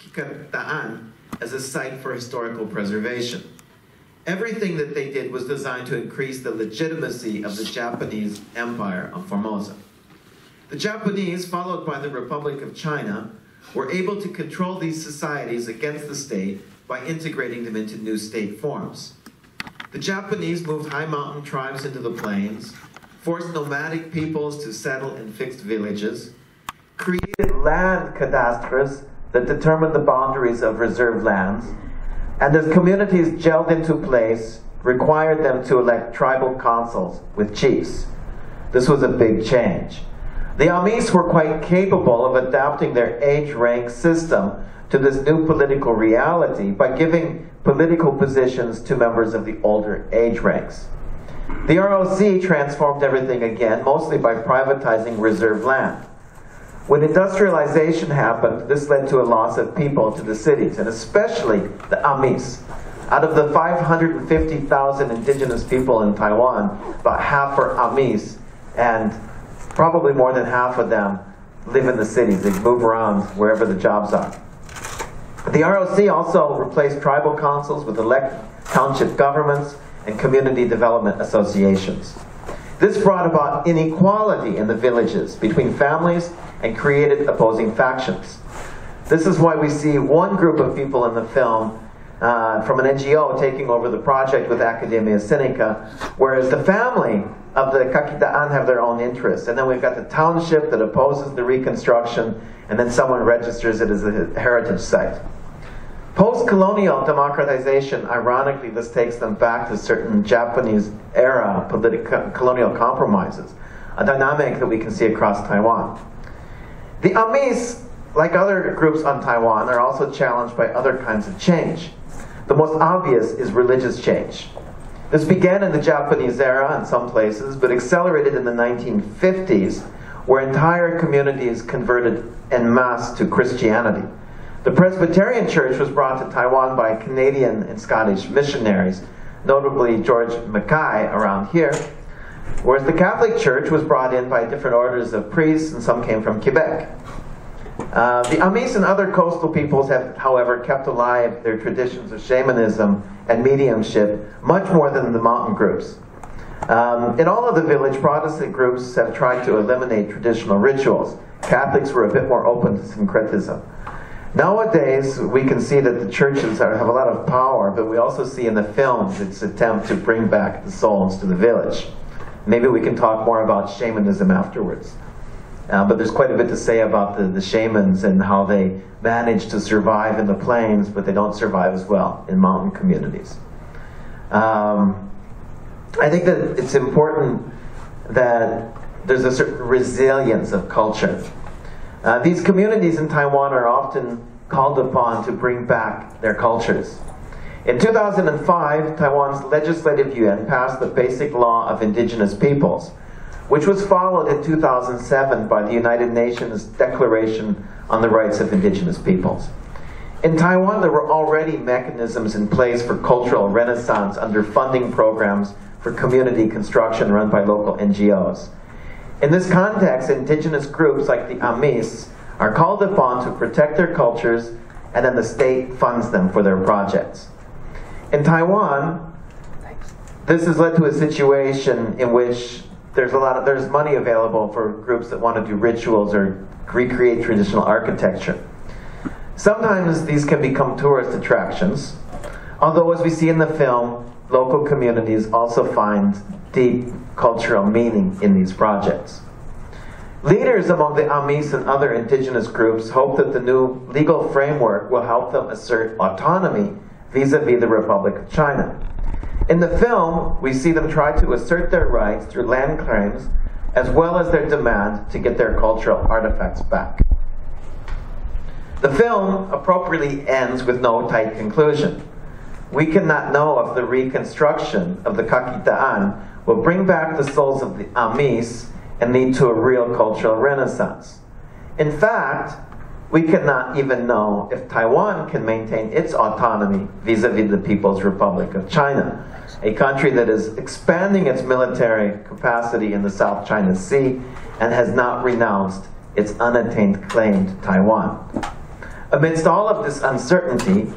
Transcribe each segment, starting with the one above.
Kikataan as a site for historical preservation. Everything that they did was designed to increase the legitimacy of the Japanese Empire on Formosa. The Japanese, followed by the Republic of China, were able to control these societies against the state by integrating them into new state forms. The Japanese moved high mountain tribes into the plains, forced nomadic peoples to settle in fixed villages, created land cadastres that determined the boundaries of reserved lands, and as communities gelled into place, required them to elect tribal councils with chiefs. This was a big change. The Amis were quite capable of adapting their age rank system to this new political reality by giving political positions to members of the older age ranks. The ROC transformed everything again, mostly by privatizing reserved land. When industrialization happened, this led to a loss of people to the cities, and especially the Amis. Out of the 550,000 indigenous people in Taiwan, about half are Amis, and probably more than half of them live in the cities. They move around wherever the jobs are. The ROC also replaced tribal councils with elected township governments and community development associations. This brought about inequality in the villages between families and created opposing factions. This is why we see one group of people in the film from an NGO taking over the project with Academia Sinica, whereas the family of the Kakitaan have their own interests. And then we've got the township that opposes the reconstruction, and then someone registers it as a heritage site. Post-colonial democratization, ironically, this takes them back to certain Japanese-era colonial compromises, a dynamic that we can see across Taiwan. The Amis, like other groups on Taiwan, are also challenged by other kinds of change. The most obvious is religious change. This began in the Japanese era in some places, but accelerated in the 1950s, where entire communities converted en masse to Christianity. The Presbyterian Church was brought to Taiwan by Canadian and Scottish missionaries, notably George Mackay around here, whereas the Catholic Church was brought in by different orders of priests, and some came from Quebec. The Amis and other coastal peoples have, however, kept alive their traditions of shamanism and mediumship much more than the mountain groups. In all of the village, Protestant groups have tried to eliminate traditional rituals. Catholics were a bit more open to syncretism. Nowadays, we can see that the churches have a lot of power, but we also see in the films its attempt to bring back the souls to the village. Maybe we can talk more about shamanism afterwards. But there's quite a bit to say about the shamans and how they manage to survive in the plains, but they don't survive as well in mountain communities. I think that it's important that there's a certain resilience of culture. These communities in Taiwan are often called upon to bring back their cultures. In 2005, Taiwan's Legislative Yuan passed the Basic Law of Indigenous Peoples, which was followed in 2007 by the United Nations Declaration on the Rights of Indigenous Peoples. In Taiwan, there were already mechanisms in place for cultural renaissance under funding programs for community construction run by local NGOs. In this context, indigenous groups like the Amis are called upon to protect their cultures, and then the state funds them for their projects. In Taiwan, this has led to a situation in which there's money available for groups that want to do rituals or recreate traditional architecture. Sometimes these can become tourist attractions, although as we see in the film, local communities also find deep cultural meaning in these projects. Leaders among the Amis and other indigenous groups hope that the new legal framework will help them assert autonomy vis-a-vis the Republic of China. In the film, we see them try to assert their rights through land claims, as well as their demand to get their cultural artifacts back. The film appropriately ends with no tight conclusion. We cannot know if the reconstruction of the Kakitaan will bring back the souls of the Amis and lead to a real cultural renaissance. In fact, we cannot even know if Taiwan can maintain its autonomy vis-a-vis the People's Republic of China, a country that is expanding its military capacity in the South China Sea and has not renounced its unattained claim to Taiwan. Amidst all of this uncertainty,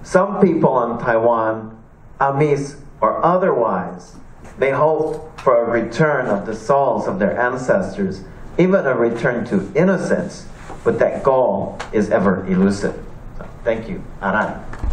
some people on Taiwan, Amis or otherwise, may hope for a return of the souls of their ancestors, even a return to innocence, but that goal is ever elusive. So, thank you. Arai.